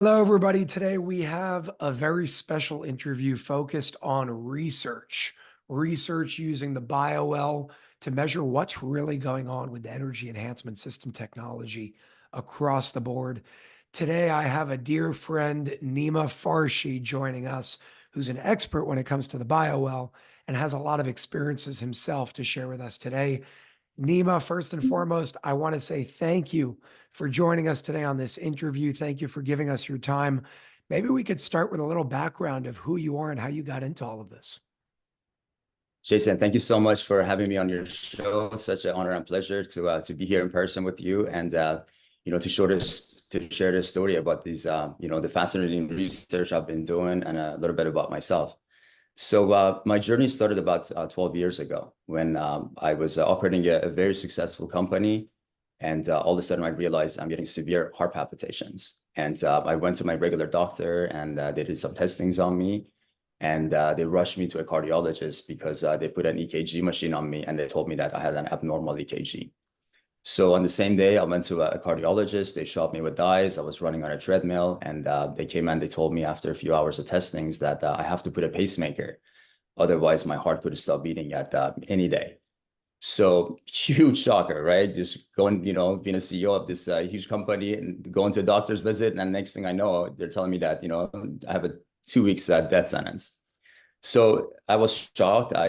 Hello, everybody. Today we have a very special interview focused on research using the BioWell to measure what's really going on with the energy enhancement system technology across the board. Today, I have a dear friend, Nima Farshi, joining us, who's an expert when it comes to the BioWell and has a lot of experiences himself to share with us today. Nima, first and foremost, I want to say thank you for joining us today on this interview. Thank you for giving us your time. Maybe we could start with a little background of who you are and how you got into all of this. Jason, thank you so much for having me on your show. It's such an honor and pleasure to be here in person with you and to share this story about these the fascinating research I've been doing and a little bit about myself. So my journey started about 12 years ago when I was operating a very successful company, and all of a sudden I realized I'm getting severe heart palpitations, and I went to my regular doctor and they did some testings on me. And they rushed me to a cardiologist because they put an EKG machine on me and they told me that I had an abnormal EKG. So on the same day, I went to a cardiologist. They shot me with dyes. I was running on a treadmill, and they came and they told me after a few hours of testings that I have to put a pacemaker. Otherwise, my heart could stop beating at any day. So huge shocker, right? Just going, being a CEO of this huge company and going to a doctor's visit. And next thing I know, they're telling me that, I have a 2 weeks death sentence. So I was shocked. I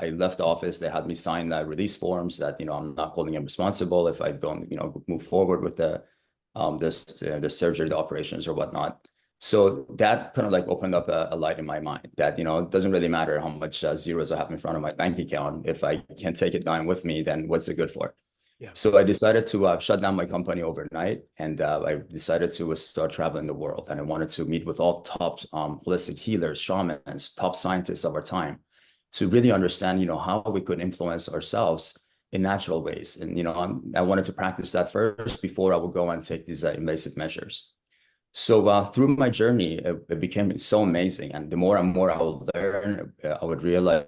left the office. They had me sign release forms that I'm not holding them responsible if I don't move forward with the surgery, the operations or whatnot. So that kind of like opened up a light in my mind that it doesn't really matter how much zeros I have in front of my bank account. If I can't take it down with me, then what's it good for? Yeah. So I decided to shut down my company overnight, and I decided to start traveling the world. And I wanted to meet with all top holistic healers, shamans, top scientists of our time, to really understand, how we could influence ourselves in natural ways. And I wanted to practice that first before I would go and take these invasive measures. So through my journey, it became so amazing. And the more and more I would learn, I would realize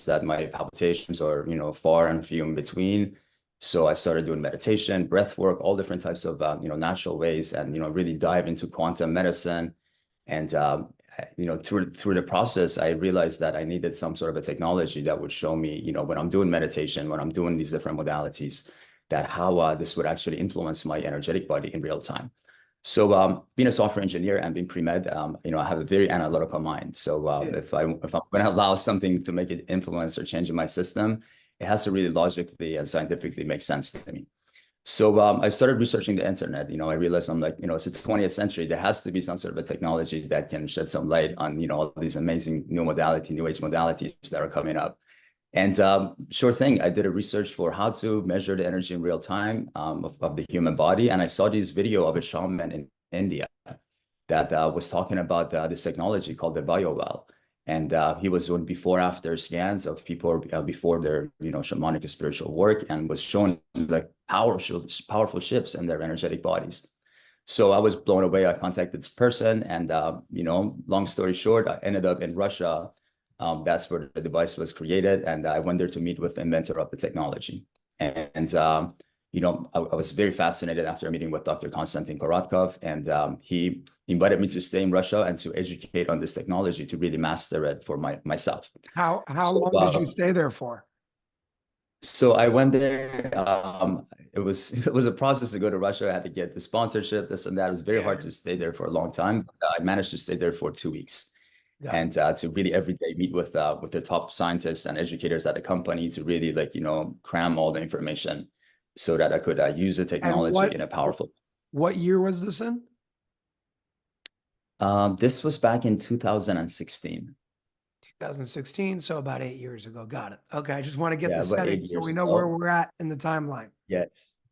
that my palpitations are, far and few in between. So I started doing meditation, breath work, all different types of, natural ways, and, really dive into quantum medicine. And, through the process, I realized that I needed some sort of a technology that would show me, when I'm doing meditation, when I'm doing these different modalities, that how this would actually influence my energetic body in real time. So being a software engineer and being pre-med, I have a very analytical mind. So if I'm going to allow something to make it influence or change in my system, it has to really logically and scientifically make sense to me. So I started researching the internet. I realized I'm like, it's the 20th century. There has to be some sort of a technology that can shed some light on, all these amazing new age modalities that are coming up. And sure thing, I did a research for how to measure the energy in real time of the human body. And I saw this video of a shaman in India that was talking about this technology called the BioWell. And he was doing before after scans of people before their shamanic spiritual work, and was showing like powerful shifts in their energetic bodies. So I was blown away. I contacted this person, and long story short, I ended up in Russia. That's where the device was created, and I went there to meet with the inventor of the technology. And I was very fascinated after meeting with Dr. Konstantin Korotkov, and he invited me to stay in Russia and to educate on this technology to really master it for myself. How So, long did you stay there for? So I went there. It was a process to go to Russia. I had to get the sponsorship, this and that. It was very hard to stay there for a long time. But I managed to stay there for 2 weeks. Yeah. And to really every day meet with the top scientists and educators at the company to really cram all the information so that I could use the technology in a powerful. What year was this in? This was back in 2016. 2016, so about 8 years ago. Got it. Okay, I just want to get Yeah, the about setting 8 so years we know where ago. we're at in the timeline.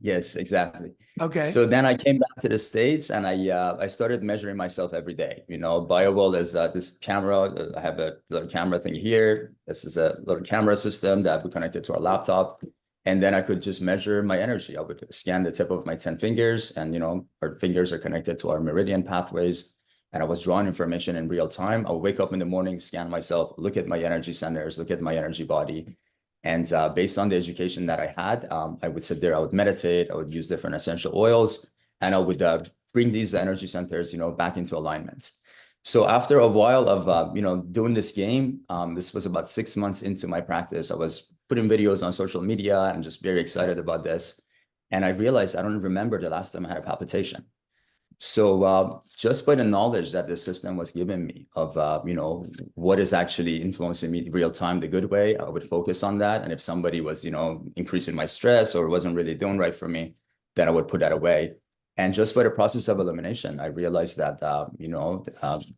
Yes, exactly. Okay. So then I came back to the States, and I started measuring myself every day. BioWell is this camera. I have a little camera thing here. This is a little camera system that we connected to our laptop. And then I could just measure my energy. I would scan the tip of my 10 fingers, and our fingers are connected to our meridian pathways. And I was drawing information in real time. I would wake up in the morning, scan myself, look at my energy centers, look at my energy body. And based on the education that I had, I would sit there, I would meditate, I would use different essential oils, and I would bring these energy centers, back into alignment. So after a while of, doing this game, this was about 6 months into my practice. I was putting videos on social media and just very excited about this. And I realized I don't remember the last time I had a palpitation. So just by the knowledge that the system was giving me of, what is actually influencing me real time, the good way, I would focus on that. And if somebody was, increasing my stress or wasn't really doing right for me, then I would put that away. And just by the process of elimination, I realized that,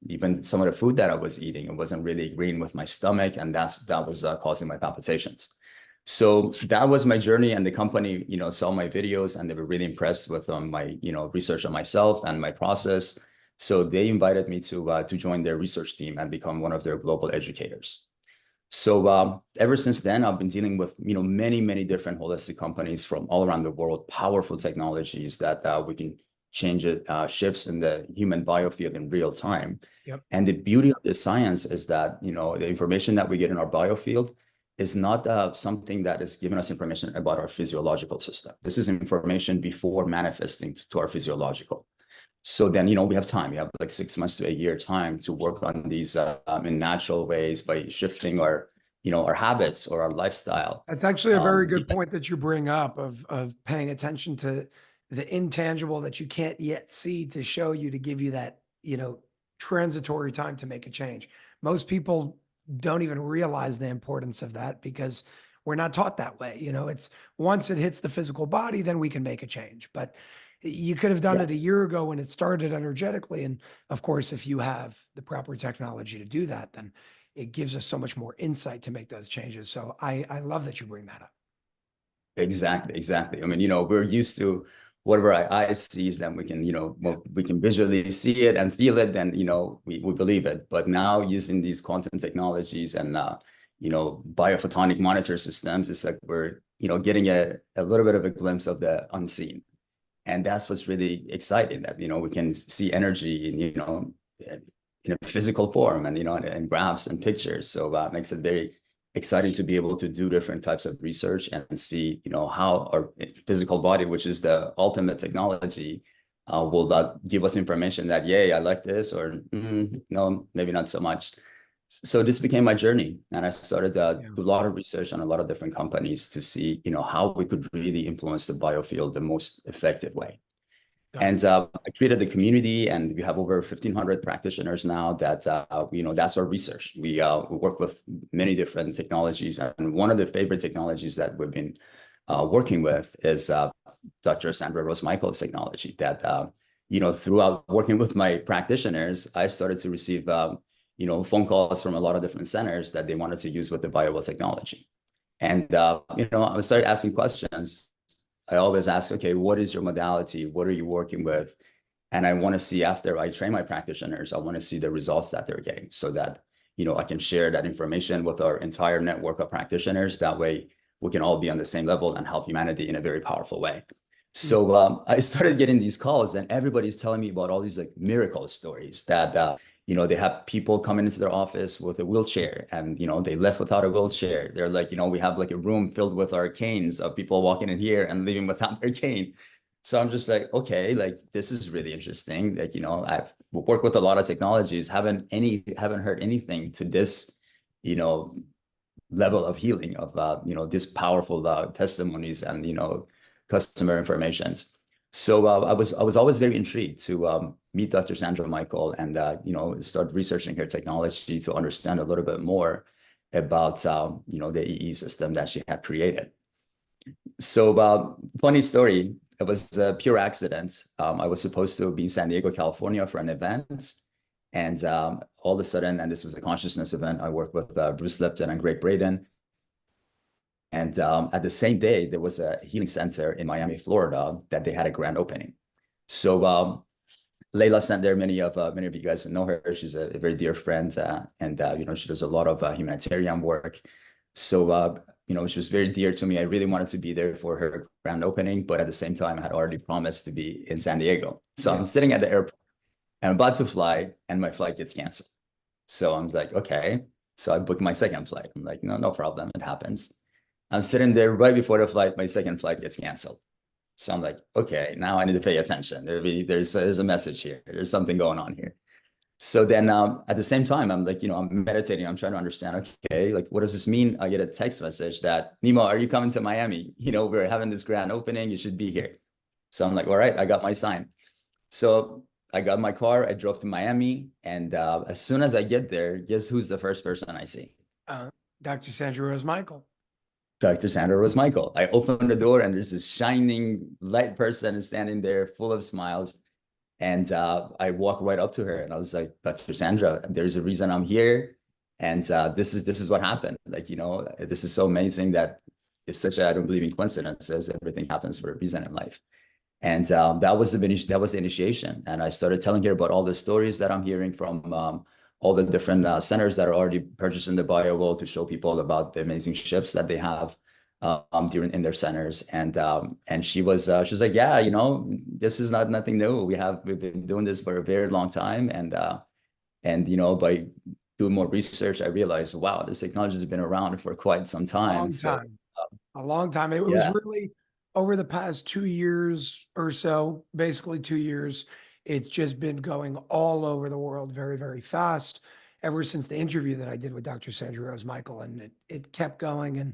even some of the food that I was eating, it wasn't really agreeing with my stomach. And that was causing my palpitations. So that was my journey, and the company, saw my videos and they were really impressed with my, research on myself and my process. So they invited me to join their research team and become one of their global educators. So ever since then, I've been dealing with, many, many different holistic companies from all around the world, powerful technologies that we can change it, shifts in the human biofield in real time. Yep. And the beauty of this science is that, the information that we get in our biofield is not something that is giving us information about our physiological system. This is information before manifesting to our physiological. So then, we have time. We have like 6 months to a year time to work on these in natural ways by shifting our, our habits or our lifestyle. That's actually a very good point that you bring up of paying attention to the intangible that you can't yet see to show you, to give you that, transitory time to make a change. Most people don't even realize the importance of that because we're not taught that way. It's once it hits the physical body, then we can make a change. But you could have done it a year ago when it started energetically. And of course, if you have the proper technology to do that, then it gives us so much more insight to make those changes. So I love that you bring that up. Exactly. I mean, we're used to whatever our eyes sees, then we can, we can visually see it and feel it, then, we believe it. But now using these quantum technologies and, biophotonic monitor systems, it's like we're, getting a little bit of a glimpse of the unseen. And that's what's really exciting, that, we can see energy in a physical form and, and graphs and pictures. So that makes it very exciting to be able to do different types of research and see, how our physical body, which is the ultimate technology, will give us information that, yay, I like this, or no, maybe not so much. So this became my journey, and I started to do a lot of research on a lot of different companies to see, how we could really influence the biofield the most effective way. And I created the community, and we have over 1,500 practitioners now that, that's our research. We work with many different technologies. And one of the favorite technologies that we've been working with is Dr. Sandra Rose Michael's technology that, throughout working with my practitioners, I started to receive, phone calls from a lot of different centers that they wanted to use with the BioWell technology. And, I started asking questions. I always ask, okay, what is your modality? What are you working with? And I want to see, after I train my practitioners, I want to see the results that they're getting so that, I can share that information with our entire network of practitioners. That way we can all be on the same level and help humanity in a very powerful way. So I started getting these calls, and everybody's telling me about all these like miracle stories that, they have people coming into their office with a wheelchair, and, they left without a wheelchair. They're like, we have like a room filled with our canes of people walking in here and leaving without their cane. So I'm just like, okay, like this is really interesting. Like, I've worked with a lot of technologies, haven't heard anything to this, level of healing of, this powerful testimonies and, customer informations. So I was always very intrigued to meet Dr. Sandra Michael and start researching her technology to understand a little bit more about the EE system that she had created. So funny story, it was a pure accident. I was supposed to be in San Diego, California for an event, and all of a sudden, and this was a consciousness event, I worked with Bruce Lipton and Greg Braden. And at the same day, there was a healing center in Miami, Florida, that they had a grand opening. So Layla sent there. Many of you guys know her. She's a very dear friend, and she does a lot of humanitarian work. So she was very dear to me. I really wanted to be there for her grand opening, but at the same time, I had already promised to be in San Diego. So I'm sitting at the airport, and I'm about to fly, and my flight gets canceled. So I'm like, okay. So I booked my second flight. I'm like, no problem. It happens. I'm sitting there right before the flight. My second flight gets canceled. So I'm like, okay, now I need to pay attention. There's a message here. There's something going on here. So then at the same time, I'm like, I'm meditating. I'm trying to understand, okay, like, what does this mean? I get a text message that, Nemo, are you coming to Miami? We're having this grand opening. You should be here. So I'm like, all right, I got my sign. So I got my car. I drove to Miami. And as soon as I get there, guess who's the first person I see? Uh, Dr. Sandra Rose Michael. Dr. Sandra Rose Michael. I open the door and there's this shining light person standing there full of smiles. And I walk right up to her and I was like, Dr. Sandra, there's a reason I'm here. And this is what happened. Like, this is so amazing that it's such a, I don't believe in coincidences. Everything happens for a reason in life. And that was the initiation. And I started telling her about all the stories that I'm hearing from all the different centers that are already purchasing the BioWell to show people about the amazing shifts that they have during in their centers. And she was like, yeah, this is nothing new. We've been doing this for a very long time. And by doing more research, I realized, wow, this technology has been around for quite some time. Long So time. A long time. It was yeah, really over the past 2 years or so, basically 2 years. It's just been going all over the world very, very fast ever since the interview that I did with Dr. Sandra Rose Michael. And it kept going. And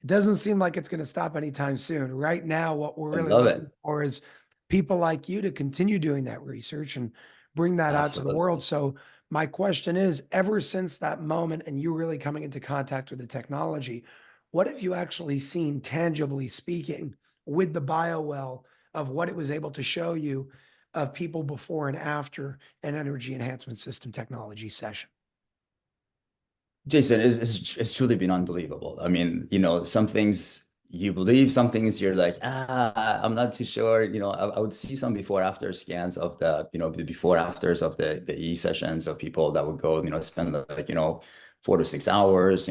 it doesn't seem like it's going to stop anytime soon. Right now, what we're I really love it. looking for is people like you to continue doing that research and bring that out to the world. Absolutely. So, my question is, ever since that moment and you really coming into contact with the technology, what have you actually seen, tangibly speaking, with the BioWell of what it was able to show you of people before and after an energy enhancement system technology session? Jason, it's truly been unbelievable. I mean, some things you believe, some things you're like, I'm not too sure. I would see some before after scans of the before afters of the E sessions of people that would go, spend like, 4 to 6 hours,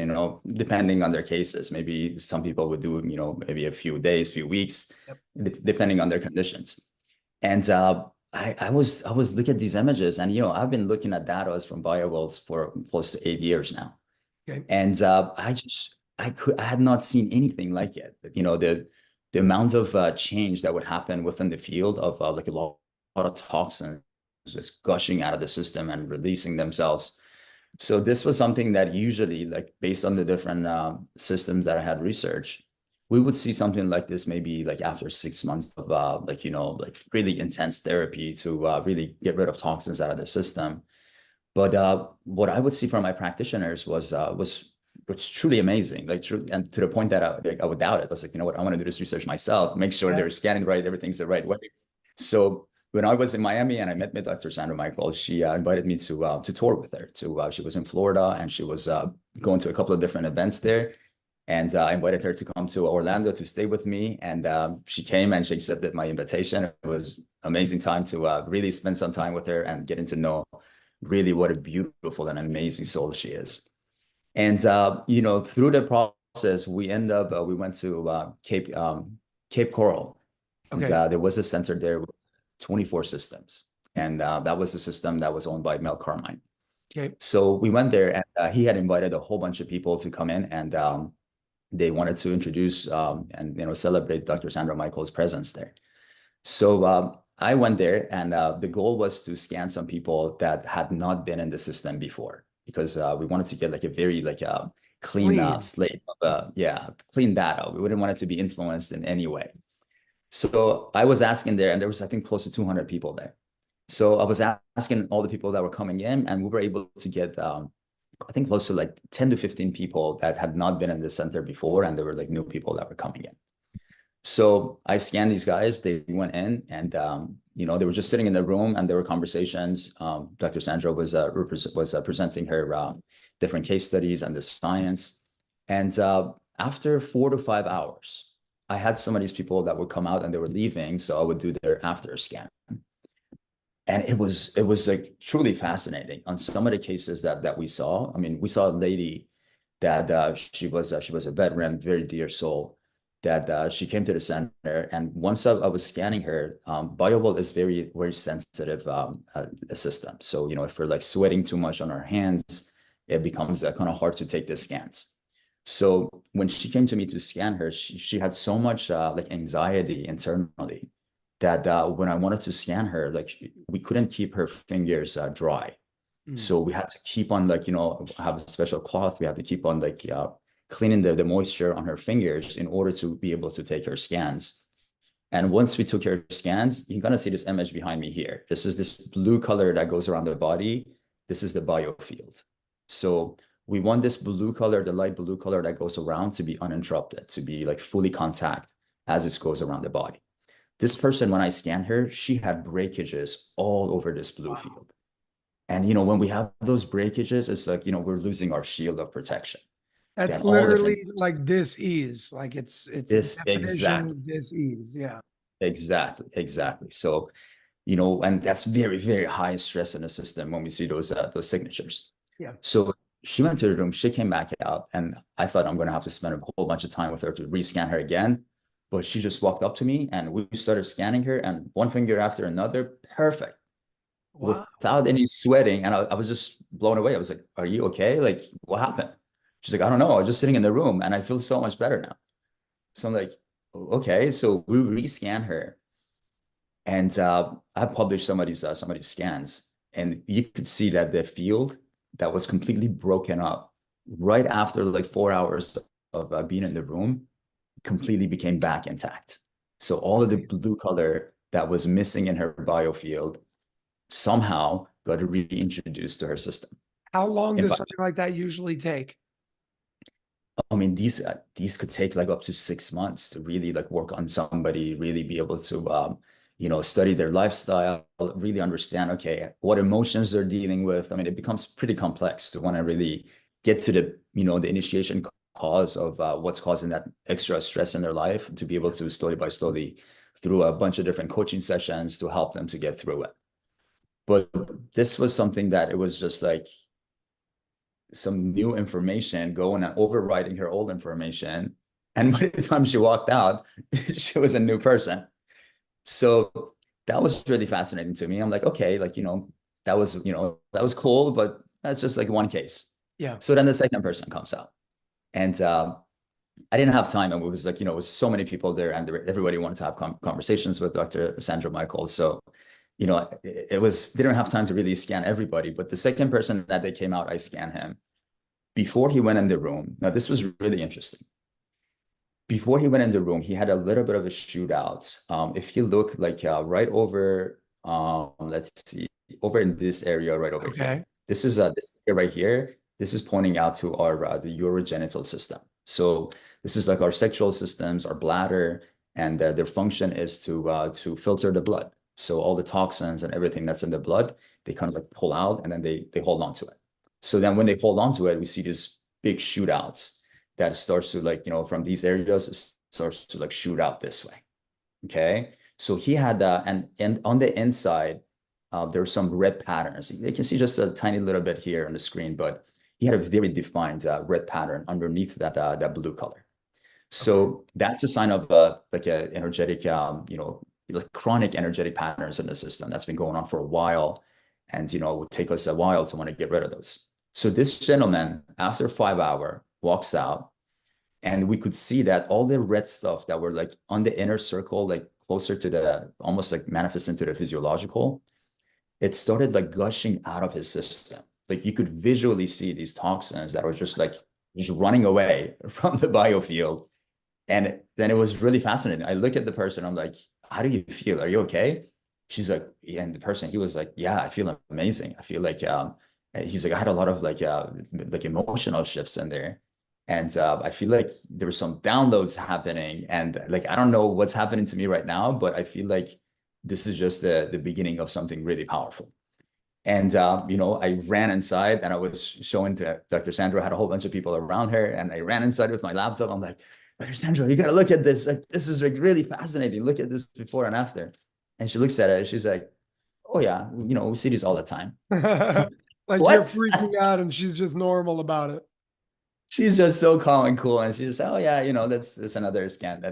depending on their cases. Maybe some people would do, maybe a few days, few weeks, Yep. depending on their conditions. And I was looking at these images, and I've been looking at data from BioWells for close to 8 years now. Okay. And I had not seen anything like it. The amount of change that would happen within the field of like lot of toxins just gushing out of the system and releasing themselves. So this was something that usually, like based on the different systems that I had researched, we would see something like this maybe like after 6 months of like really intense therapy to really get rid of toxins out of the system. But what I would see from my practitioners was truly amazing, like and to the point that I would doubt it. I was like, you know what, I want to do this research myself, make sure Yeah. they're scanning right, everything's the right way. So when I was in Miami and I met with Dr. Sandra Michael, she invited me to tour with her. She was in Florida and she was going to a couple of different events there. And I invited her to come to Orlando to stay with me. And she came and she accepted my invitation. It was amazing time to really spend some time with her and getting to know really what a beautiful and amazing soul she is. And through the process, we went to Cape Coral, and Okay. there was a center there with 24 systems, and that was a system that was owned by Mel Carmine. Okay. So we went there, and he had invited a whole bunch of people to come in, and they wanted to introduce and celebrate Dr. Sandra Michael's presence there. So I went there, and the goal was to scan some people that had not been in the system before, because we wanted to get like a very like clean Clean. slate of clean data. We wouldn't want it to be influenced in any way. So I was asking there, and there was I think close to 200 people there. So I was asking all the people that were coming in, and we were able to get I think close to like 10 to 15 people that had not been in the center before, and there were like new people that were coming in. So I scanned these guys. They went in, and they were just sitting in the room, and there were conversations. Dr. Sandra was presenting her different case studies and the science. And after 4 to 5 hours, I had some of these people that would come out and they were leaving, so I would do their after scan. And it was like truly fascinating on some of the cases that we saw. I mean, we saw a lady that she was a veteran, very dear soul, that she came to the center. And once I was scanning her, BioWell is very, very sensitive a system. So, if we're like sweating too much on our hands, it becomes kind of hard to take the scans. So when she came to me to scan her, she had so much like anxiety internally that when I wanted to scan her, like we couldn't keep her fingers dry. Mm. So we had to keep on like, have a special cloth. We had to keep on like cleaning the moisture on her fingers in order to be able to take her scans. And once we took her scans, you can kind of see this image behind me here. This is this blue color that goes around the body. This is the biofield. So we want this blue color, the light blue color that goes around to be uninterrupted, to be like fully contact as it goes around the body. This person, when I scanned her, she had breakages all over this blue Wow. field. And, when we have those breakages, it's like, we're losing our shield of protection. That's Then all different, literally like dis-ease. Like it's the this definition exactly, of dis-ease. Yeah. exactly. So, and that's very, very high stress in the system when we see those signatures. Yeah. So she went to the room, she came back out, and I thought I'm going to have to spend a whole bunch of time with her to rescan her again. But she just walked up to me and we started scanning her, and one finger after another, perfect, Wow. without any sweating. And I was just blown away. I was like, "Are you okay? Like, what happened?" She's like, "I don't know. I was just sitting in the room and I feel so much better now." So I'm like, "Okay." So we rescan her, and I published some of these scans, and you could see that the field that was completely broken up right after like 4 hours of being in the room completely became back intact. So all of the Amazing. blue color that was missing in her biofield somehow got reintroduced to her system. How long In does fact, something like that usually take? I mean, these could take like up to 6 months to really like work on somebody, really be able to study their lifestyle, really understand, okay, what emotions they're dealing with. I mean, it becomes pretty complex to want to really get to the initiation cause of what's causing that extra stress in their life, to be able to slowly by slowly through a bunch of different coaching sessions to help them to get through it. But this was something that it was just like some new information going and overriding her old information. And by the time she walked out, she was a new person. So that was really fascinating to me. I'm like, okay, like, that was cool, but that's just like one case. Yeah. So then the second person comes out. And I didn't have time. And it was like, it was so many people there, and everybody wanted to have conversations with Dr. Sandra Michael. So, it was, didn't have time to really scan everybody. But the second person that they came out, I scanned him before he went in the room. Now, this was really interesting. Before he went in the room, he had a little bit of a shootout. If you look like right over, let's see, over in this area right over here. Okay. This is this area right here. This is pointing out to our the urogenital system. So this is like our sexual systems, our bladder, and their function is to filter the blood. So all the toxins and everything that's in the blood, they kind of like pull out, and then they hold on to it. So then when they hold on to it, we see these big shootouts that starts to like, from these areas, it starts to like shoot out this way. Okay. So he had and on the inside, there were some red patterns. You can see just a tiny little bit here on the screen, but he had a very defined red pattern underneath that blue color. Okay. So that's a sign of like a energetic, like chronic energetic patterns in the system that's been going on for a while. And, it would take us a while to want to get rid of those. So this gentleman, after 5 hours, walks out, and we could see that all the red stuff that were like on the inner circle, like closer to the, almost like manifesting to the physiological, it started like gushing out of his system. Like you could visually see these toxins that were just running away from the biofield. And then it was really fascinating. I look at the person, I'm like, how do you feel? Are you okay? She's like, yeah. And the person, he was like, yeah, I feel amazing. I feel like, he's like, I had a lot of like emotional shifts in there. And I feel like there were some downloads happening. And like, I don't know what's happening to me right now, but I feel like this is just the beginning of something really powerful. And, I ran inside and I was showing to Dr. Sandra, had a whole bunch of people around her. And I ran inside with my laptop. I'm like, Dr. Sandra, you got to look at this. Like, this is like really fascinating. Look at this before and after. And she looks at it. She's like, oh, yeah, we see these all the time. So, Like you're what? freaking out and she's just normal about it. She's just so calm and cool. And she's just, oh, yeah, that's another scan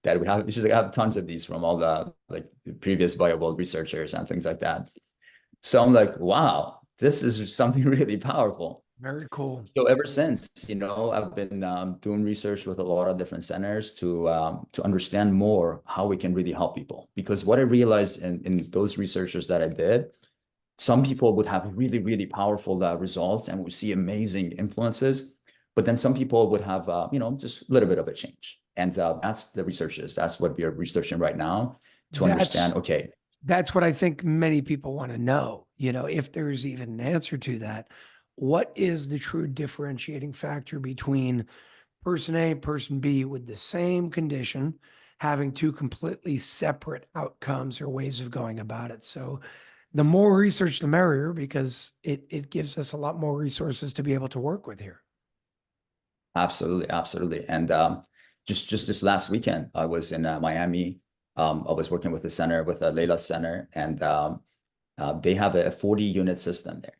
that we have. She's like, I have tons of these from all the like the previous BioWell researchers and things like that. So I'm like, wow, this is something really powerful. Very cool. So ever since, I've been doing research with a lot of different centers to understand more how we can really help people. Because what I realized in those researchers that I did, some people would have really, really powerful results and would see amazing influences. But then some people would have, just a little bit of a change. And that's the researchers. That's what we are researching right now to understand, That's okay, that's what I think many people want to know, if there's even an answer to that. What is the true differentiating factor between person A, person B with the same condition, having two completely separate outcomes or ways of going about it? So the more research, the merrier, because it gives us a lot more resources to be able to work with here. absolutely, absolutely. And just this last weekend, I was in Miami. I was working with the center, with the Layla Center, and they have a 40-unit system there.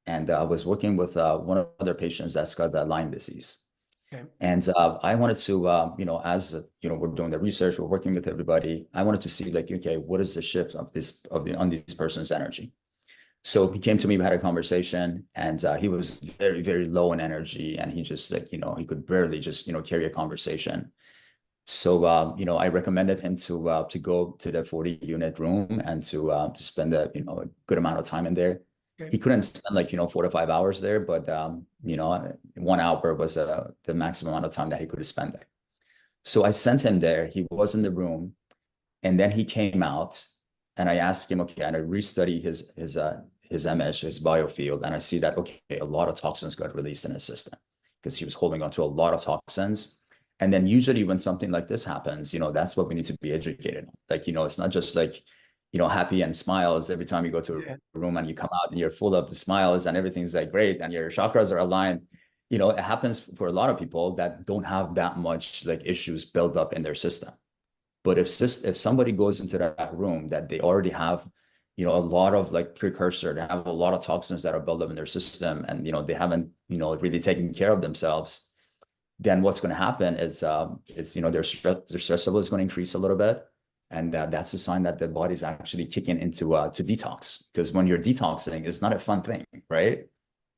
And I was working with one of their patients that's got Lyme disease. Okay. And I wanted to, as we're doing the research, we're working with everybody. I wanted to see, like, okay, what is the shift on this person's energy? So he came to me, we had a conversation, and he was very, very low in energy, and he just, like, he could barely just, carry a conversation. So I recommended him to go to the 40-unit room and to spend a good amount of time in there. Okay. He couldn't spend, like, 4 to 5 hours there, but 1 hour was the maximum amount of time that he could spend there. So I sent him there. He was in the room, and then he came out, and I asked him, okay, and I restudied his image, his biofield, and I see that, okay, a lot of toxins got released in his system because he was holding on to a lot of toxins. And then usually when something like this happens, that's what we need to be educated on. Like, it's not just like, happy and smiles every time you go to Yeah. a room and you come out and you're full of smiles and everything's like great and your chakras are aligned. It happens for a lot of people that don't have that much like issues built up in their system. But if somebody goes into that room that they already have, a lot of like precursor, they have a lot of toxins that are built up in their system, and they haven't, really taken care of themselves, then what's going to happen is their stress level is going to increase a little bit, and that's a sign that the body's actually kicking into to detox. Because when you're detoxing, it's not a fun thing, right?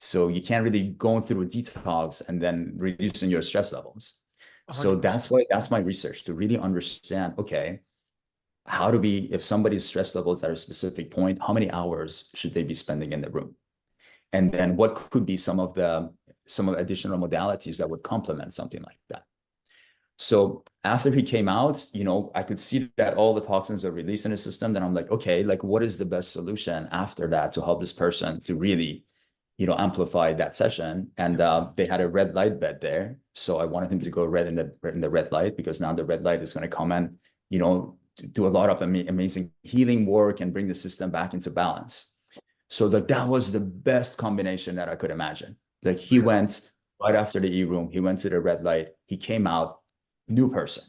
So you can't really go through a detox and then reducing your stress levels. So 100%. that's my research, to really understand, okay, how do we, if somebody's stress level is at a specific point, how many hours should they be spending in the room? And then what could be some of additional modalities that would complement something like that? So after he came out, I could see that all the toxins were released in the system. Then I'm like, okay, like, what is the best solution after that to help this person to really, amplify that session? And they had a red light bed there. So I wanted him to go red in the red light, because now the red light is going to come and, do a lot of amazing healing work and bring the system back into balance. So like that was the best combination that I could imagine. Like he went right after the E-room, he went to the red light, he came out, new person.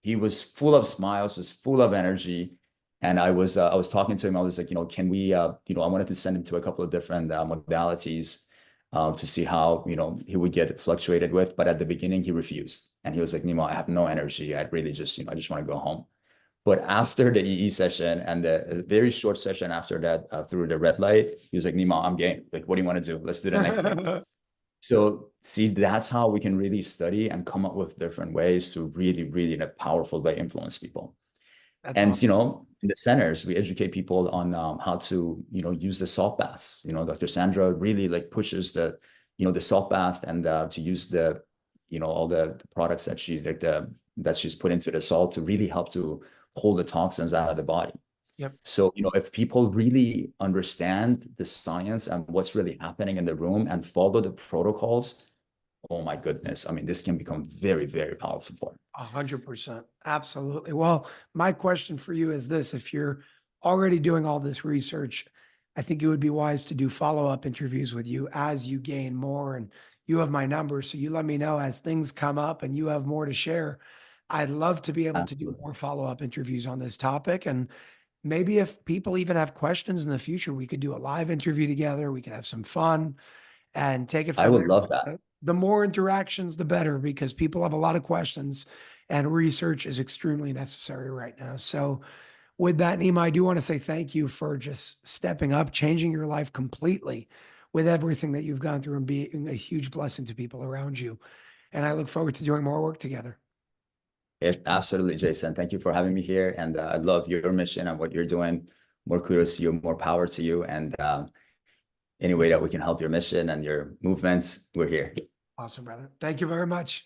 He was full of smiles, was full of energy. And I was talking to him. I was like, can we, I wanted to send him to a couple of different modalities to see how, he would get fluctuated with. But at the beginning, he refused. And he was like, Nemo, I have no energy. I really just, I just want to go home. But after the EE session and the very short session after that, through the red light, he was like, Nemo, I'm game. Like, what do you want to do? Let's do the next thing. So see, that's how we can really study and come up with different ways to really, really in a powerful way influence people. That's And, awesome. in the centers, we educate people on how to, use the salt baths. Dr. Sandra really like pushes the salt bath and to use all the products that she's put into the salt to really help to hold the toxins out of the body. Yep. So, if people really understand the science and what's really happening in the room and follow the protocols, oh my goodness. I mean, this can become very, very powerful for them. 100%. Absolutely. Well, my question for you is this: if you're already doing all this research, I think it would be wise to do follow-up interviews with you as you gain more. And you have my number, so you let me know as things come up and you have more to share. I'd love to be able to do Absolutely. more follow-up interviews on this topic. And maybe if people even have questions in the future, we could do a live interview together. We could have some fun and take it I from would there. love that. The more interactions, the better, because people have a lot of questions and research is extremely necessary right now. So, with that, Nima, I do want to say thank you for just stepping up, changing your life completely with everything that you've gone through and being a huge blessing to people around you. And I look forward to doing more work together. Absolutely, Jason. Thank you for having me here. And I love your mission and what you're doing. More kudos to you, more power to you. And any way that we can help your mission and your movements, we're here. Awesome, brother. Thank you very much.